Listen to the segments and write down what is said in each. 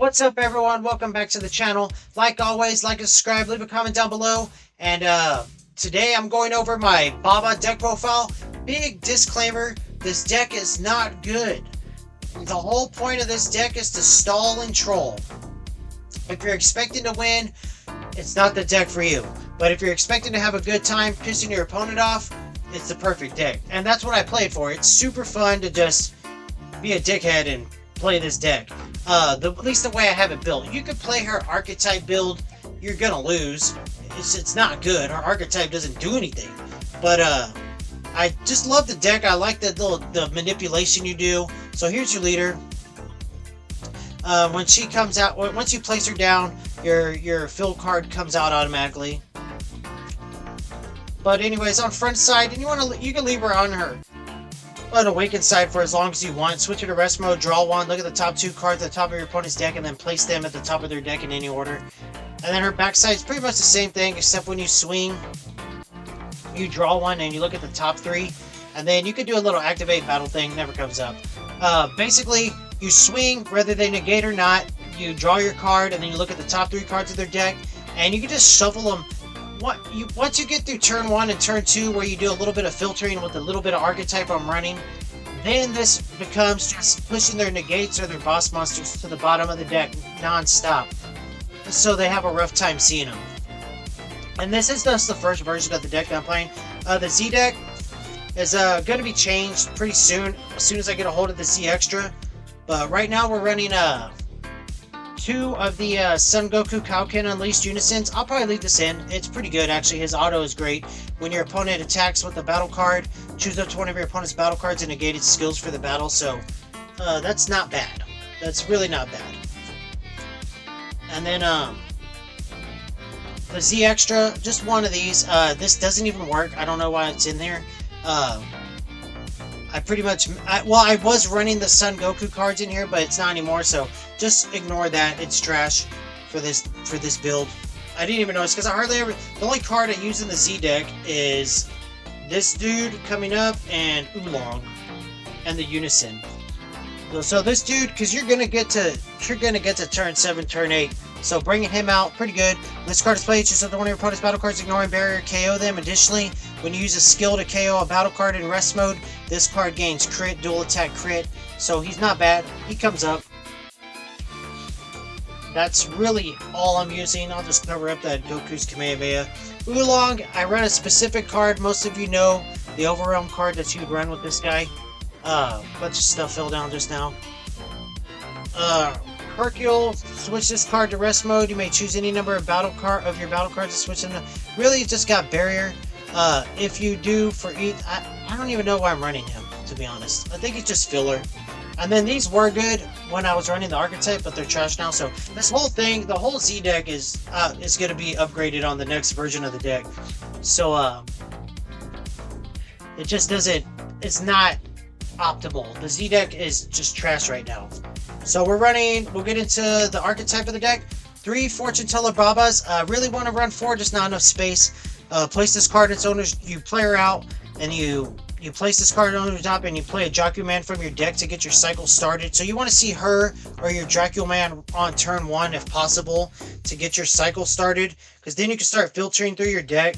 What's up, everyone? Welcome back to the channel. Like always, like and subscribe, leave a comment down below. And today I'm going over my Baba deck profile. Big disclaimer, this deck is not good. The whole point of this deck is to stall and troll. If you're expecting to win, it's not the deck for you. But if you're expecting to have a good time pissing your opponent off, it's the perfect deck. And that's what I played for. It's super fun to just be a dickhead and play this deck. At least the way I have it built. You could play her archetype build, you're gonna lose. It's not good. Her archetype doesn't do anything. But I just love the deck. I like the manipulation you do. So here's your leader. When she comes out, once you place her down, your field card comes out automatically. But anyways, on front side, and you can leave her on her Awakened side for as long as you want. Switch her to rest mode, draw one, look at the top two cards at the top of your opponent's deck, and then place them at the top of their deck in any order. And then her backside is pretty much the same thing, except when you swing, you draw one and you look at the top three, and then you can do a little activate battle thing, never comes up. Basically, you swing, whether they negate or not, you draw your card, and then you look at the top three cards of their deck, and you can just shuffle them. Once you get through turn 1 and turn 2, where you do a little bit of filtering with a little bit of archetype I'm running, then this becomes just pushing their negates or their boss monsters to the bottom of the deck non-stop. So they have a rough time seeing them. And this is just the first version of the deck that I'm playing. The Z deck is going to be changed pretty soon, as soon as I get a hold of the Z Extra. But right now we're running 2 of the Son Goku Kaioken Unleashed Unisons. I'll probably leave this in. It's pretty good, actually. His auto is great. When your opponent attacks with a battle card, choose up to one of your opponent's battle cards and negate its skills for the battle. So, that's not bad. That's really not bad. And then, the Z Extra, just one of these. This doesn't even work. I don't know why it's in there. I was running the Son Goku cards in here, but it's not anymore, so just ignore that. It's trash for this build. I didn't even notice, because I hardly ever... The only card I use in the Z deck is this dude coming up and Oolong and the Unison. So this dude, because you're gonna get to turn 7, turn 8. So bringing him out, pretty good. When this card is played, choose one of your opponent's battle cards, ignoring barrier, KO them. Additionally, when you use a skill to KO a battle card in rest mode, this card gains crit, dual attack crit. So he's not bad. He comes up. That's really all I'm using. I'll just cover up that Goku's Kamehameha. Oolong, I run a specific card. Most of you know the Overwhelm card that you would run with this guy. Bunch of stuff fell down just now. Hercule, switch this card to rest mode. You may choose any number of your battle cards to switch them to. Really, you just got barrier. If you do for each, I don't even know why I'm running him, to be honest. I think he's just filler. And then these were good when I was running the archetype, but they're trash now. So this whole thing, the whole Z deck is going to be upgraded on the next version of the deck. So it just doesn't. It's not optimal. The Z deck is just trash right now. So we'll get into the archetype of the deck. 3 Fortune Teller Babas. Really want to run 4, just not enough space. Place this card in its owner's, you play her out, and you place this card on the top, and you play a Dracula from your deck to get your cycle started. So you want to see her or your Dracula on turn 1 if possible to get your cycle started, because then you can start filtering through your deck.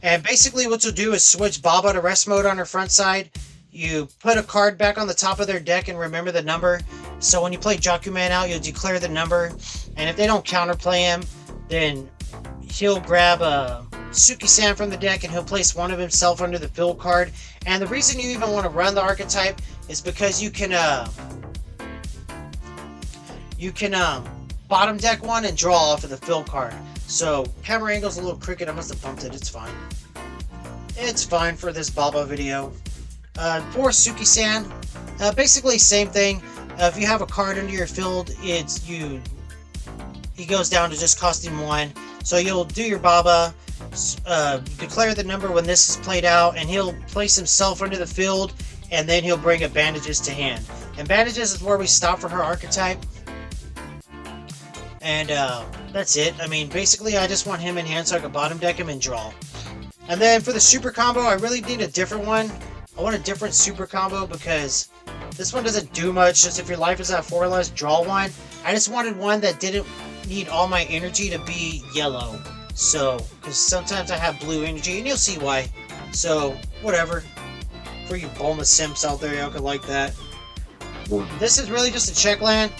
And basically what you'll do is switch Baba to rest mode on her front side. You put a card back on the top of their deck and remember the number. So when you play Dracula out, you'll declare the number. And if they don't counterplay him, then he'll grab a Suki-san from the deck and he'll place one of himself under the field card. And the reason you even want to run the archetype is because you can bottom deck one and draw off of the field card. So camera angle's a little crooked. I must have bumped it. It's fine. It's fine for this Baba video. For Suki-san, basically same thing. If you have a card under your field, he goes down to just costing 1. So you'll do your Baba, declare the number when this is played out, and he'll place himself under the field, and then he'll bring a Bandages to hand. And Bandages is where we stop for her archetype. And that's it. I mean, basically I just want him in hand so I can bottom deck him and draw. And then for the super combo, I really need a different one. I want a different super combo because this one doesn't do much. Just if your life is at 4 less, draw one. I just wanted one that didn't need all my energy to be yellow. So, because sometimes I have blue energy, and you'll see why. So, whatever. For you Bulma simps out there, y'all could like that. This is really just a check land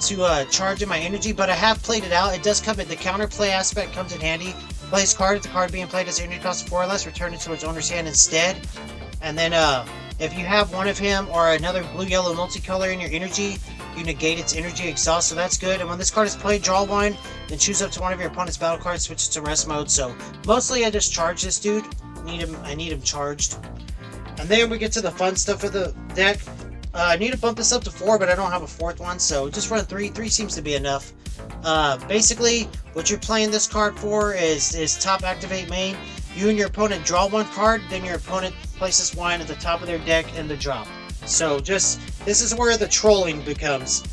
to charge in my energy, but I have played it out. It does come in the counterplay aspect, comes in handy. Plays card. If the card being played has energy cost 4 or less, return it to its owner's hand instead. And then if you have one of him or another blue-yellow multicolor in your energy, you negate its energy exhaust, so that's good. And when this card is played, draw one, then choose up to one of your opponent's battle cards, switch it to rest mode. So mostly I just charge this dude. I need him charged. And then we get to the fun stuff of the deck. I need to bump this up to 4, but I don't have a 4th one, so just run 3. 3 seems to be enough. Basically, what you're playing this card for is top activate main. You and your opponent draw one card, then your opponent places one at the top of their deck in the drop. So this is where the trolling becomes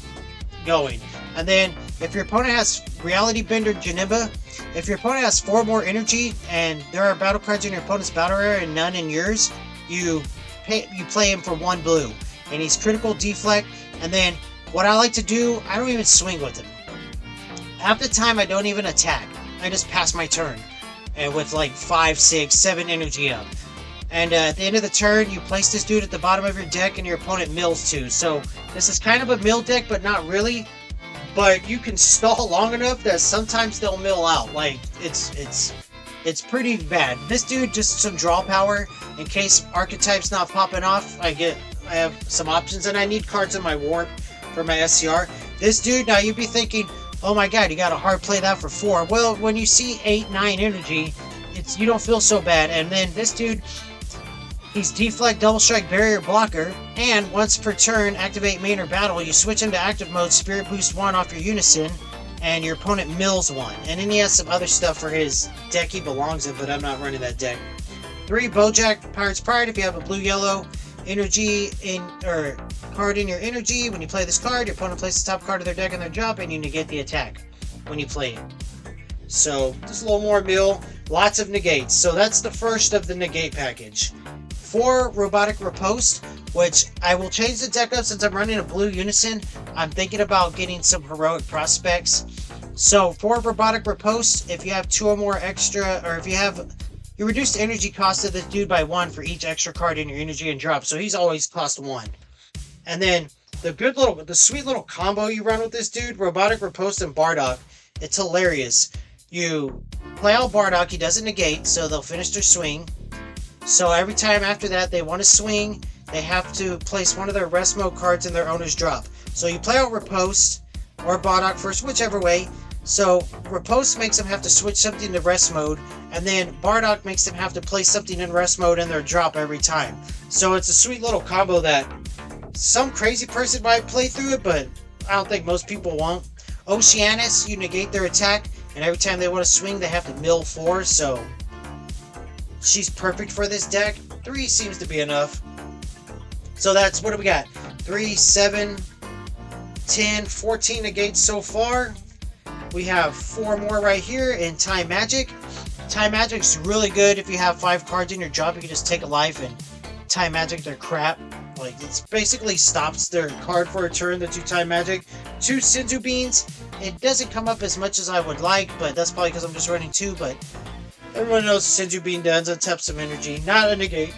going. And then if your opponent has Reality Bender Janemba, if your opponent has 4 more energy and there are battle cards in your opponent's battle area and none in yours, you play him for 1 blue. And he's critical deflect. And then what I like to do, I don't even swing with him. Half the time I don't even attack. I just pass my turn. And with like 5, 6, 7 energy up. And at the end of the turn, you place this dude at the bottom of your deck and your opponent mills 2. So this is kind of a mill deck, but not really. But you can stall long enough that sometimes they'll mill out. Like, it's pretty bad. This dude, just some draw power. In case archetype's not popping off, I have some options. And I need cards in my warp for my SCR. This dude, now you'd be thinking, oh my god, you gotta hard play that for 4. Well, when you see 8, 9 energy, you don't feel so bad. And then this dude, he's deflect, double strike, barrier, blocker, and once per turn, activate main or battle, you switch him to active mode, spirit boost 1 off your unison, and your opponent mills 1. And then he has some other stuff for his deck he belongs in, but I'm not running that deck. 3, Bojack, Pirate's Pride. If you have a blue-yellow energy card in your energy, when you play this card, your opponent places the top card of their deck in their drop, and you negate the attack when you play it. So, just a little more mill, lots of negates. So that's the first of the negate package. 4, Robotic Riposte, which I will change the deck up since I'm running a blue unison. I'm thinking about getting some heroic prospects. So 4 Robotic Riposte, if you have 2 or more extra, or if you reduce the energy cost of this dude by 1 for each extra card in your energy and drop. So he's always cost 1. And then the sweet little combo you run with this dude, Robotic Riposte and Bardock, it's hilarious. You play out Bardock, he doesn't negate, so they'll finish their swing. So every time after that they want to swing, they have to place one of their rest mode cards in their owner's drop. So you play out Riposte or Bardock first, whichever way. So Riposte makes them have to switch something to rest mode, and then Bardock makes them have to place something in rest mode in their drop every time. So it's a sweet little combo that some crazy person might play through it, but I don't think most people won't. Oceanus, you negate their attack, and every time they want to swing, they have to mill 4, so she's perfect for this deck. 3 seems to be enough. So that's, what do we got? 3, 7, 10, 14 negates so far. We have 4 more right here in Time Magic. Time Magic's really good if you have 5 cards in your drop. You can just take a life and Time Magic their crap. Like, it basically stops their card for a turn that you Time Magic. 2 Senzu Beans. It doesn't come up as much as I would like, but that's probably because I'm just running 2, but everyone knows Senzu Bean does untap some energy. Not a negate.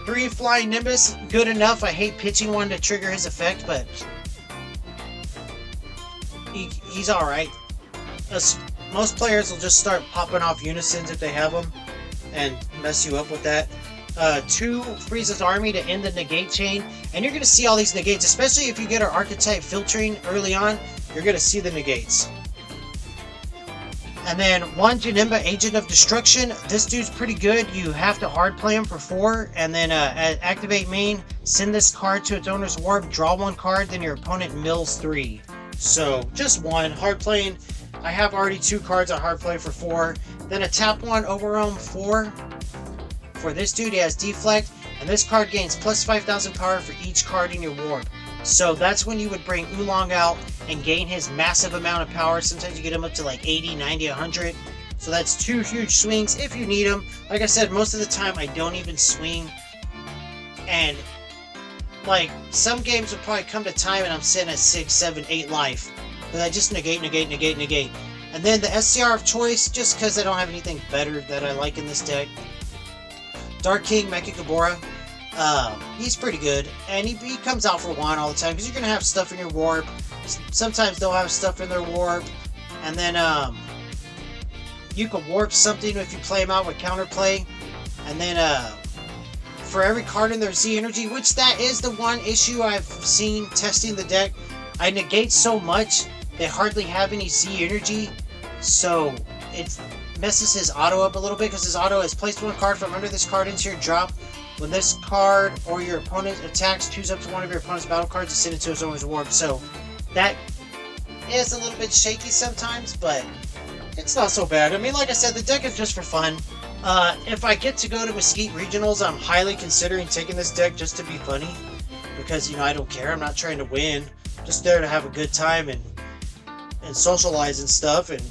3 Flying Nimbus. Good enough. I hate pitching one to trigger his effect, but he's alright. Most players will just start popping off unisons if they have them and mess you up with that. 2 Frieza's Army to end the negate chain, and you're going to see all these negates, especially if you get our archetype filtering early on. You're going to see the negates. And then 1 Janemba, Agent of Destruction. This dude's pretty good. You have to hard play him for 4, and then activate main, send this card to its owner's warp, draw 1 card, then your opponent mills 3. So just 1 hard playing. I have already 2 cards I hard play for 4. Then a tap 1 Overwhelm 4. For this dude, he has deflect, and this card gains plus 5,000 power for each card in your warp. So that's when you would bring Oolong out and gain his massive amount of power. Sometimes you get him up to like 80, 90, 100. So that's 2 huge swings if you need them. Like I said, most of the time I don't even swing. And like, some games will probably come to time and I'm sitting at 6, 7, 8 life. But I just negate. And then the SCR of choice, just because I don't have anything better that I like in this deck. Dark King Mechagabora. He's pretty good. And he comes out for 1 all the time, because you're going to have stuff in your warp. Sometimes they'll have stuff in their warp. And then, you can warp something if you play them out with counterplay. And then, for every card in their Z energy, which that is the one issue I've seen testing the deck. I negate so much, they hardly have any Z energy, so it messes his auto up a little bit, because his auto is place 1 card from under this card into your drop. When this card or your opponent attacks, choose up to one of your opponent's battle cards and send it to his owner's warp. So that is a little bit shaky sometimes, but it's not so bad. I mean, like I said, the deck is just for fun. If I get to go to Mesquite Regionals, I'm highly considering taking this deck just to be funny. Because, you know, I don't care. I'm not trying to win. I'm just there to have a good time and socialize and stuff and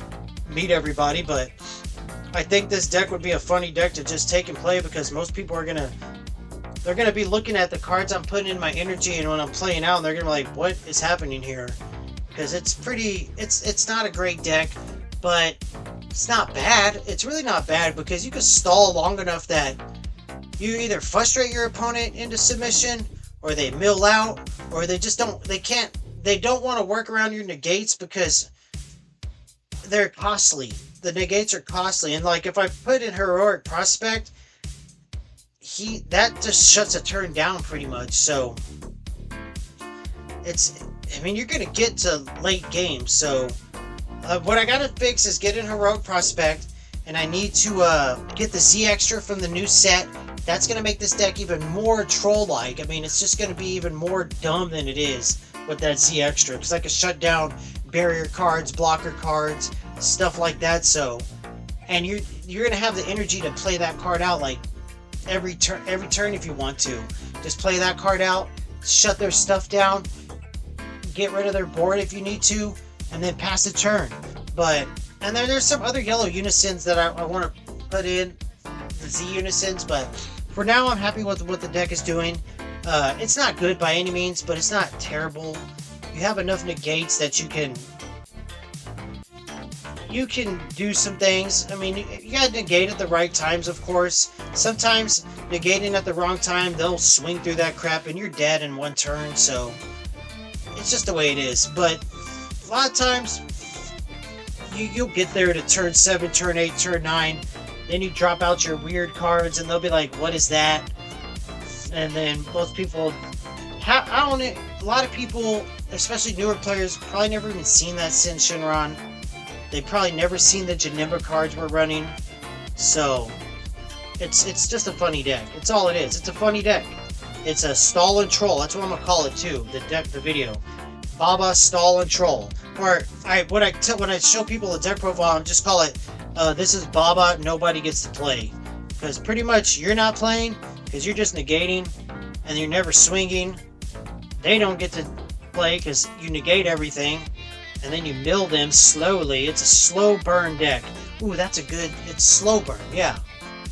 meet everybody. But I think this deck would be a funny deck to just take and play, because most people are they're gonna be looking at the cards I'm putting in my energy, and when I'm playing out, they're gonna be like, what is happening here? Because it's not a great deck, but it's not bad. It's really not bad, because you can stall long enough that you either frustrate your opponent into submission, or they mill out, or they don't want to work around your negates because they're costly. The negates are costly, and like if I put in Heroic Prospect, that just shuts a turn down pretty much. So you're gonna get to late games. So what I gotta fix is get in Heroic Prospect, and I need to get the Z Extra from the new set. That's gonna make this deck even more troll-like. I mean, it's just gonna be even more dumb than it is with that Z Extra, because I can shut down barrier cards, blocker cards, stuff like that. So, and you're gonna have the energy to play that card out like every turn if you want to. Just play that card out, shut their stuff down, get rid of their board if you need to, and then pass the turn. And there's some other yellow unisons that I want to put in, the Z unisons, but for now I'm happy with what the deck is doing. It's not good by any means, but it's not terrible. You have enough negates that you can do some things. I mean, you gotta negate at the right times, of course. Sometimes negating at the wrong time, they'll swing through that crap and you're dead in 1 turn, so it's just the way it is. But a lot of times, you'll get there to turn 7, turn 8, turn 9, then you drop out your weird cards and they'll be like, what is that? And then most people, a lot of people, especially newer players, probably never even seen that Sin Shinron. They probably never seen the Janemba cards we're running. So, it's just a funny deck. It's all it is. It's a funny deck. It's a stall and troll. That's what I'm gonna call it too. The video, Baba Stall and Troll. Or when I show people the deck profile, I just call it, this is Baba. Nobody gets to play, because pretty much you're not playing because you're just negating, and you're never swinging. They don't get to play because you negate everything, and then you mill them slowly. It's a slow burn deck. Ooh, it's slow burn. Yeah,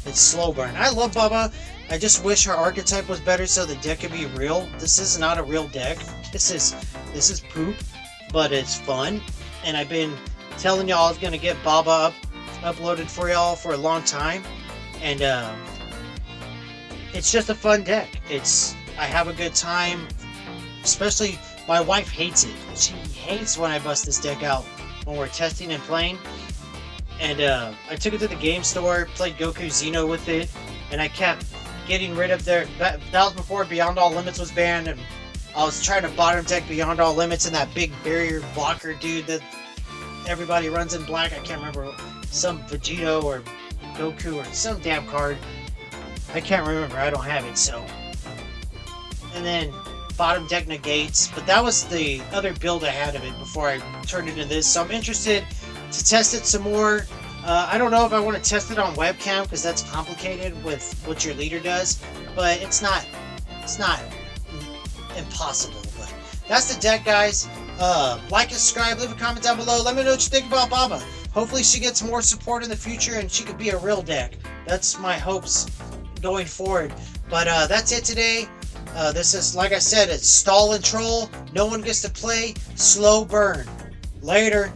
it's slow burn. I love Baba. I just wish her archetype was better so the deck could be real. This is not a real deck. This is poop, but it's fun. And I've been telling y'all I was gonna get Baba uploaded for y'all for a long time, and it's just a fun deck. I have a good time. Especially my wife hates it. She hates when I bust this deck out when we're testing and playing. And I took it to the game store, played Goku Xeno with it, and I kept getting rid of that was before Beyond All Limits was banned, and I was trying to bottom deck Beyond All Limits and that big barrier blocker dude that everybody runs in black. I can't remember, some Vegito or Goku or some damn card. I can't remember. I don't have it. So, and then bottom deck negates. But that was the other build I had of it before I turned into this. So I'm interested to test it some more. I don't know if I want to test it on webcam because that's complicated with what your leader does. But it's not impossible. But that's the deck, guys. Like and subscribe, leave a comment down below. Let me know what you think about Baba. Hopefully she gets more support in the future and she could be a real deck. That's my hopes going forward. But that's it today. This is, like I said, it's stall and troll. No one gets to play. Slow burn. Later.